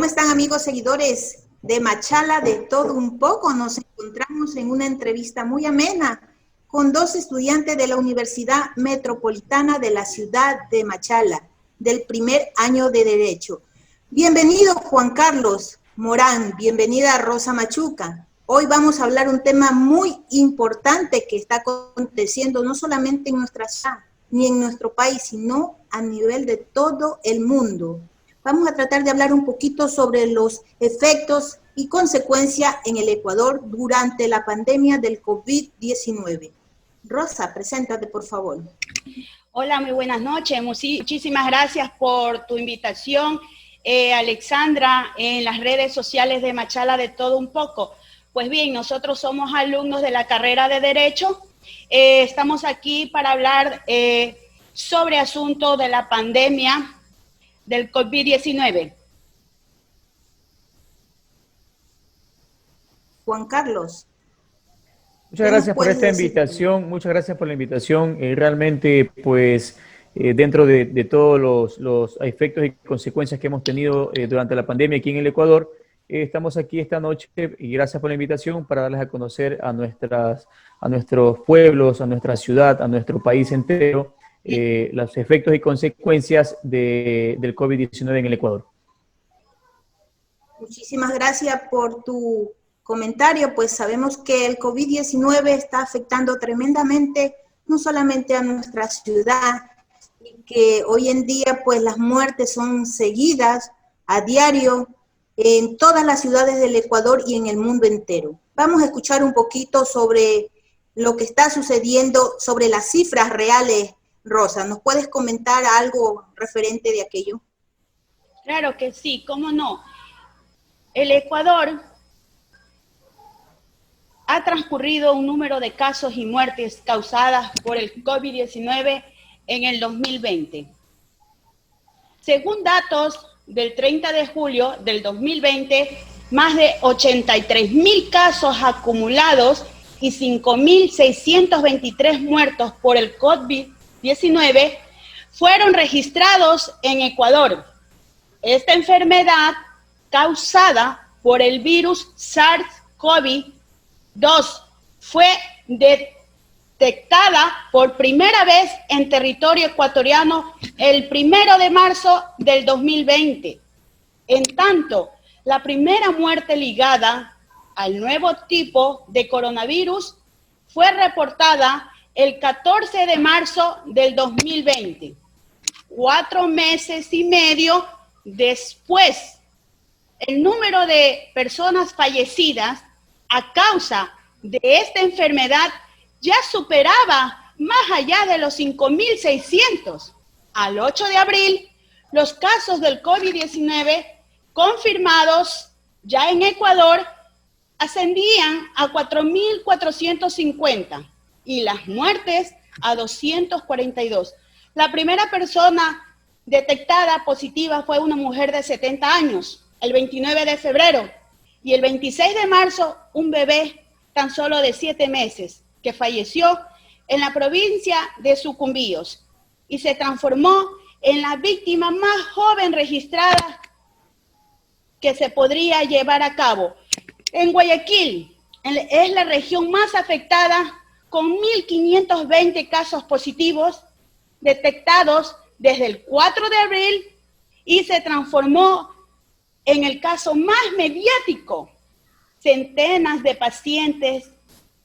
¿Cómo están, amigos seguidores de Machala de Todo Un Poco? Nos encontramos en una entrevista muy amena con dos estudiantes de la Universidad Metropolitana de la ciudad de Machala, del primer año de Derecho. Bienvenido, Juan Carlos Morán, bienvenida Rosa Machuca. Hoy vamos a hablar un tema muy importante que está aconteciendo no solamente en nuestra ciudad ni en nuestro país, sino a nivel de todo el mundo. Vamos a tratar de hablar un poquito sobre los efectos y consecuencias en el Ecuador durante la pandemia del COVID-19. Rosa, preséntate, por favor. Hola, muy buenas noches. Muchísimas gracias por tu invitación, Alexandra, en las redes sociales de Machala de Todo Un Poco. Pues bien, nosotros somos alumnos de la carrera de Derecho. Estamos aquí para hablar sobre asunto de la pandemia del COVID-19. Juan Carlos. Muchas gracias por esta invitación, muchas gracias por la invitación. Realmente, pues, dentro de todos los efectos y consecuencias que hemos tenido durante la pandemia aquí en el Ecuador, estamos aquí esta noche y gracias por la invitación para darles a conocer a nuestros pueblos, a nuestra ciudad, a nuestro país entero, los efectos y consecuencias del COVID-19 en el Ecuador. Muchísimas gracias por tu comentario, pues sabemos que el COVID-19 está afectando tremendamente no solamente a nuestra ciudad, y que hoy en día pues las muertes son seguidas a diario en todas las ciudades del Ecuador y en el mundo entero. Vamos a escuchar un poquito sobre lo que está sucediendo, sobre las cifras reales. Rosa, ¿nos puedes comentar algo referente de aquello? Claro que sí, cómo no. El Ecuador ha transcurrido un número de casos y muertes causadas por el COVID-19 en el 2020. Según datos del 30 de julio del 2020, más de 83.000 casos acumulados y 5.623 muertos por el COVID-19 fueron registrados en Ecuador. Esta enfermedad causada por el virus SARS-CoV-2 fue detectada por primera vez en territorio ecuatoriano el 1 de marzo del 2020. En tanto, la primera muerte ligada al nuevo tipo de coronavirus fue reportada el 14 de marzo del 2020, 4 meses y medio después. El número de personas fallecidas a causa de esta enfermedad ya superaba más allá de los 5.600. Al 8 de abril, los casos del COVID-19 confirmados ya en Ecuador ascendían a 4.450 y las muertes a 242. La primera persona detectada positiva fue una mujer de 70 años, el 29 de febrero, y el 26 de marzo, un bebé tan solo de 7 meses, que falleció en la provincia de Sucumbíos y se transformó en la víctima más joven registrada que se podría llevar a cabo. En Guayaquil es la región más afectada, con 1.520 casos positivos detectados desde el 4 de abril y se transformó en el caso más mediático. Centenas de pacientes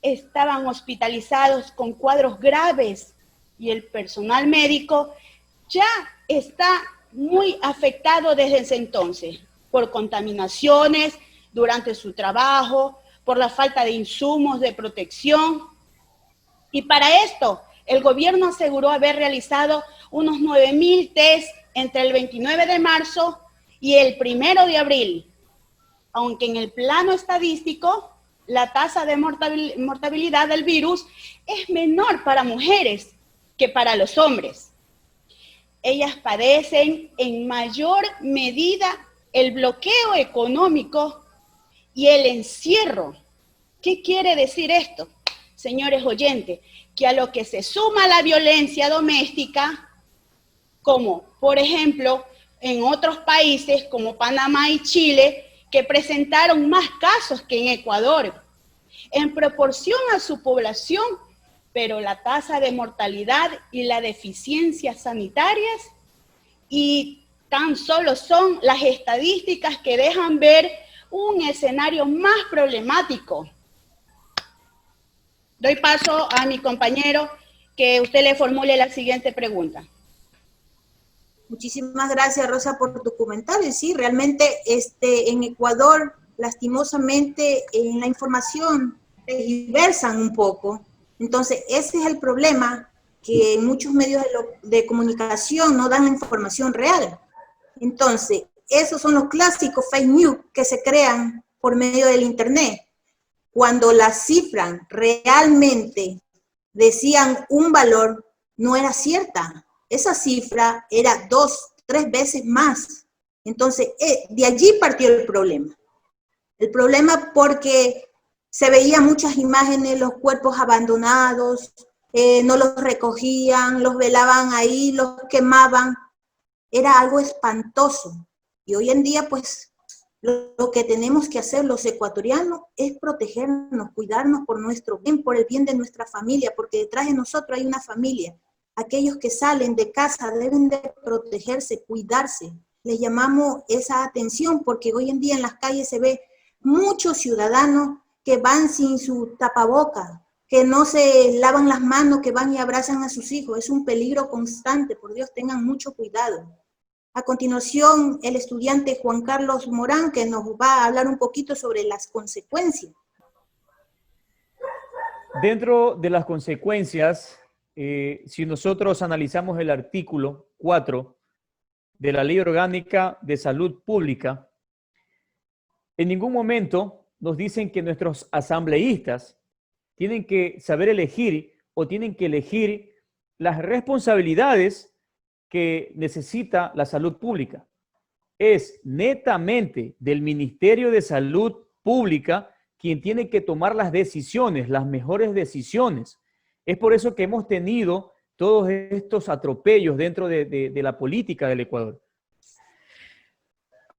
estaban hospitalizados con cuadros graves y el personal médico ya está muy afectado desde ese entonces por contaminaciones durante su trabajo, por la falta de insumos de protección. Y para esto, el gobierno aseguró haber realizado unos 9.000 test entre el 29 de marzo y el 1 de abril, aunque en el plano estadístico la tasa de mortalidad del virus es menor para mujeres que para los hombres. Ellas padecen en mayor medida el bloqueo económico y el encierro. ¿Qué quiere decir esto, señores oyentes? Que a lo que se suma la violencia doméstica, como por ejemplo en otros países como Panamá y Chile, que presentaron más casos que en Ecuador, en proporción a su población, pero la tasa de mortalidad y las deficiencias sanitarias, y tan solo son las estadísticas que dejan ver un escenario más problemático. Doy paso a mi compañero que usted le formule la siguiente pregunta. Muchísimas gracias, Rosa, por tu comentario. Sí, realmente en Ecuador, lastimosamente, en la información tergiversan un poco. Entonces, ese es el problema, que muchos medios de comunicación no dan la información real. Entonces, esos son los clásicos fake news que se crean por medio del Internet. Cuando las cifras realmente decían un valor, no era cierta. Esa cifra era 2, 3 veces más. Entonces, de allí partió el problema. El problema porque se veían muchas imágenes, los cuerpos abandonados, no los recogían, los velaban ahí, los quemaban. Era algo espantoso. Y hoy en día, pues, lo que tenemos que hacer los ecuatorianos es protegernos, cuidarnos por nuestro bien, por el bien de nuestra familia, porque detrás de nosotros hay una familia. Aquellos que salen de casa deben de protegerse, cuidarse. Les llamamos esa atención porque hoy en día en las calles se ve muchos ciudadanos que van sin su tapaboca, que no se lavan las manos, que van y abrazan a sus hijos. Es un peligro constante, por Dios, tengan mucho cuidado. A continuación, el estudiante Juan Carlos Morán, que nos va a hablar un poquito sobre las consecuencias. Dentro de las consecuencias, si nosotros analizamos el artículo 4 de la Ley Orgánica de Salud Pública, en ningún momento nos dicen que nuestros asambleístas tienen que saber elegir o tienen que elegir las responsabilidades que necesita la salud pública. Es netamente del Ministerio de Salud Pública quien tiene que tomar las decisiones, las mejores decisiones. Es por eso que hemos tenido todos estos atropellos dentro de la política del Ecuador.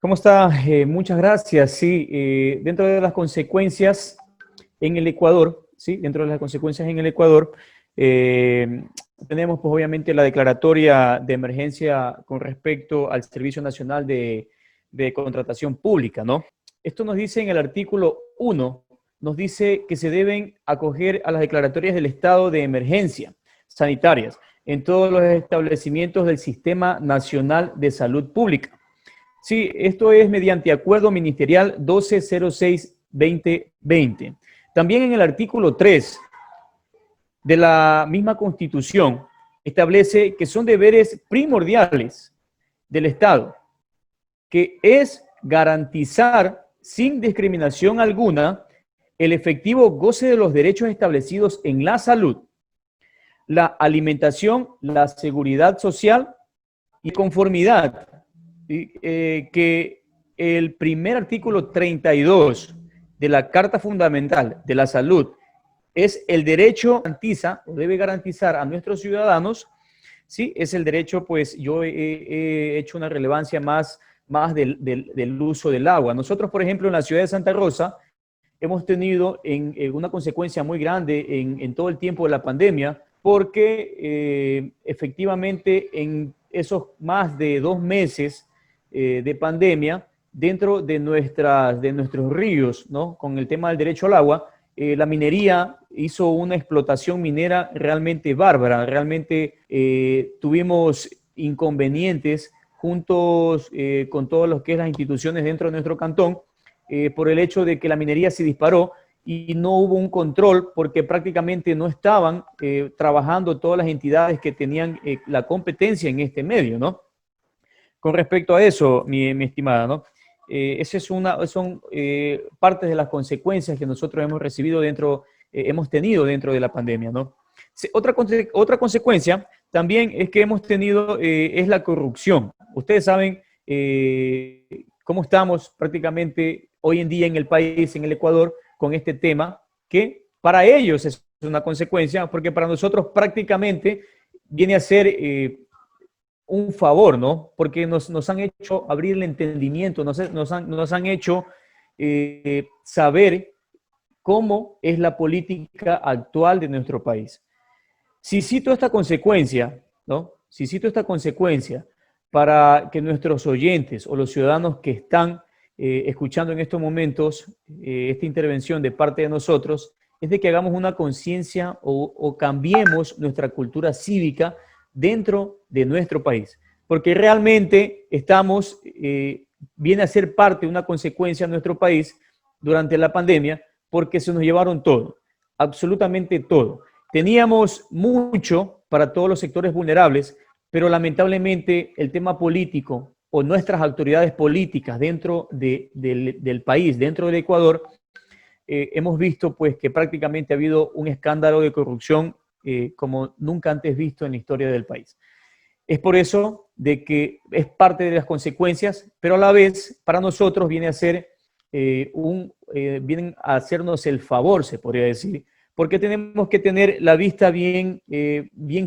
¿Cómo está? Muchas gracias. Sí, dentro de las consecuencias en el Ecuador, sí, dentro de las consecuencias en el Ecuador, tenemos pues obviamente la declaratoria de emergencia con respecto al Servicio Nacional de Contratación Pública, ¿no? Esto nos dice en el artículo 1, nos dice que se deben acoger a las declaratorias del estado de emergencia sanitarias en todos los establecimientos del Sistema Nacional de Salud Pública. Sí, esto es mediante acuerdo ministerial 1206-2020. También en el artículo 3 de la misma Constitución establece que son deberes primordiales del Estado, que es garantizar sin discriminación alguna el efectivo goce de los derechos establecidos en la salud, la alimentación, la seguridad social y conformidad, que el primer artículo 32 de la Carta Fundamental de la Salud es el derecho que garantiza o debe garantizar a nuestros ciudadanos, sí, es el derecho, pues yo he hecho una relevancia más del uso del agua. Nosotros, por ejemplo, en la ciudad de Santa Rosa, hemos tenido una consecuencia muy grande en todo el tiempo de la pandemia, porque efectivamente en esos más de 2 meses de pandemia, dentro de nuestros ríos, ¿no? Con el tema del derecho al agua, la minería hizo una explotación minera realmente bárbara. Realmente tuvimos inconvenientes juntos con todo lo que es las instituciones dentro de nuestro cantón, por el hecho de que la minería se disparó y no hubo un control porque prácticamente no estaban trabajando todas las entidades que tenían la competencia en este medio, ¿no? Con respecto a eso, mi estimada, ¿no? Esas son partes de las consecuencias que nosotros hemos recibido hemos tenido dentro de la pandemia, ¿no? Otra consecuencia también es que hemos tenido es la corrupción. Ustedes saben cómo estamos prácticamente hoy en día en el país, en el Ecuador, con este tema, que para ellos es una consecuencia, porque para nosotros prácticamente viene a ser un favor, ¿no? Porque nos han hecho abrir el entendimiento, nos han hecho saber cómo es la política actual de nuestro país. Si cito esta consecuencia, ¿no? Si cito esta consecuencia para que nuestros oyentes o los ciudadanos que están escuchando en estos momentos esta intervención de parte de nosotros, es de que hagamos una conciencia o cambiemos nuestra cultura cívica dentro de nuestro país. Porque realmente viene a ser parte de una consecuencia en nuestro país durante la pandemia, porque se nos llevaron todo, absolutamente todo. Teníamos mucho para todos los sectores vulnerables, pero lamentablemente el tema político o nuestras autoridades políticas dentro del país, dentro del Ecuador, hemos visto pues que prácticamente ha habido un escándalo de corrupción como nunca antes visto en la historia del país. Es por eso de que es parte de las consecuencias, pero a la vez para nosotros viene a ser vienen a hacernos el favor, se podría decir, porque tenemos que tener la vista bien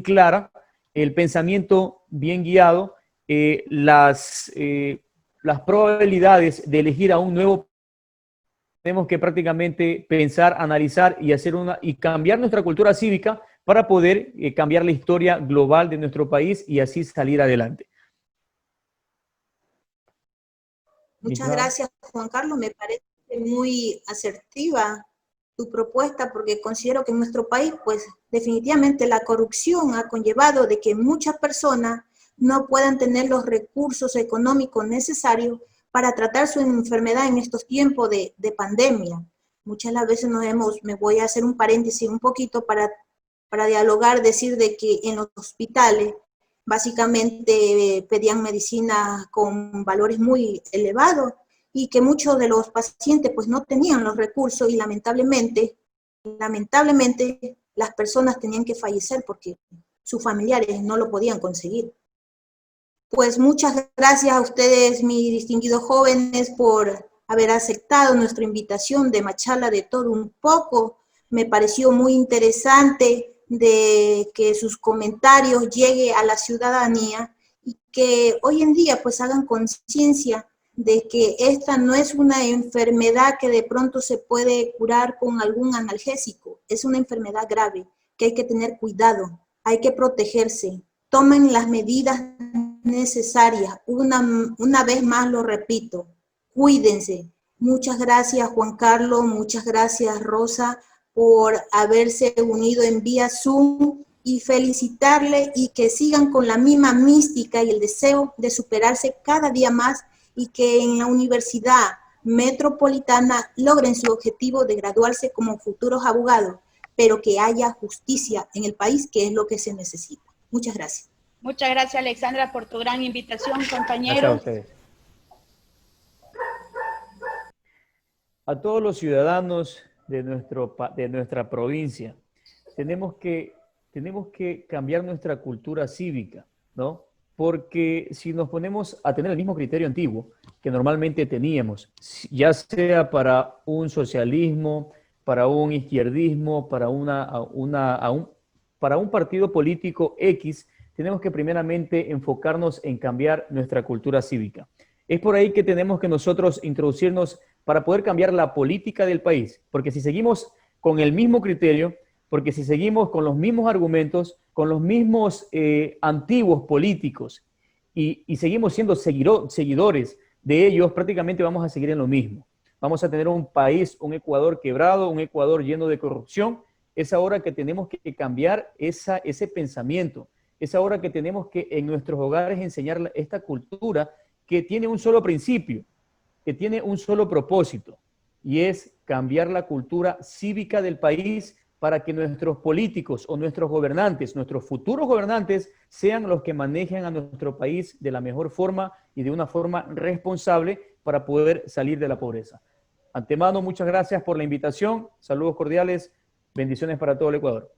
clara, el pensamiento bien guiado, las probabilidades de elegir a un nuevo. Tenemos que prácticamente pensar, analizar y cambiar nuestra cultura cívica para poder cambiar la historia global de nuestro país y así salir adelante. Muchas gracias, Juan Carlos. Me parece muy asertiva tu propuesta porque considero que en nuestro país, pues definitivamente la corrupción ha conllevado de que muchas personas no puedan tener los recursos económicos necesarios para tratar su enfermedad en estos tiempos de pandemia. Muchas las veces me voy a hacer un paréntesis un poquito para dialogar, decir de que en los hospitales básicamente pedían medicina con valores muy elevados y que muchos de los pacientes pues no tenían los recursos y lamentablemente las personas tenían que fallecer porque sus familiares no lo podían conseguir. Pues muchas gracias a ustedes, mis distinguidos jóvenes, por haber aceptado nuestra invitación de Machala de todo un poco. Me pareció muy interesante de que sus comentarios lleguen a la ciudadanía y que hoy en día pues hagan conciencia de que esta no es una enfermedad que de pronto se puede curar con algún analgésico, es una enfermedad grave que hay que tener cuidado, hay que protegerse, tomen las medidas necesarias, una vez más lo repito, cuídense. Muchas gracias Juan Carlos, muchas gracias Rosa por haberse unido en vía Zoom y felicitarle y que sigan con la misma mística y el deseo de superarse cada día más y que en la Universidad Metropolitana logren su objetivo de graduarse como futuros abogados, pero que haya justicia en el país, que es lo que se necesita. Muchas gracias. Muchas gracias, Alexandra, por tu gran invitación, compañeros. Gracias a ustedes. A todos los ciudadanos de nuestra provincia, tenemos que cambiar nuestra cultura cívica, ¿no? Porque si nos ponemos a tener el mismo criterio antiguo que normalmente teníamos, ya sea para un socialismo, para un izquierdismo, para un partido político X, tenemos que primeramente enfocarnos en cambiar nuestra cultura cívica. Es por ahí que tenemos que nosotros introducirnos para poder cambiar la política del país, porque si seguimos con el mismo criterio, porque si seguimos con los mismos argumentos, con los mismos antiguos políticos y seguimos siendo seguidores de ellos, prácticamente vamos a seguir en lo mismo. Vamos a tener un país, un Ecuador quebrado, un Ecuador lleno de corrupción. Es ahora que tenemos que cambiar ese pensamiento. Es ahora que tenemos que en nuestros hogares enseñar esta cultura que tiene un solo principio, que tiene un solo propósito, y es cambiar la cultura cívica del país para que nuestros políticos o nuestros gobernantes, nuestros futuros gobernantes, sean los que manejen a nuestro país de la mejor forma y de una forma responsable para poder salir de la pobreza. Antemano, muchas gracias por la invitación. Saludos cordiales. Bendiciones para todo el Ecuador.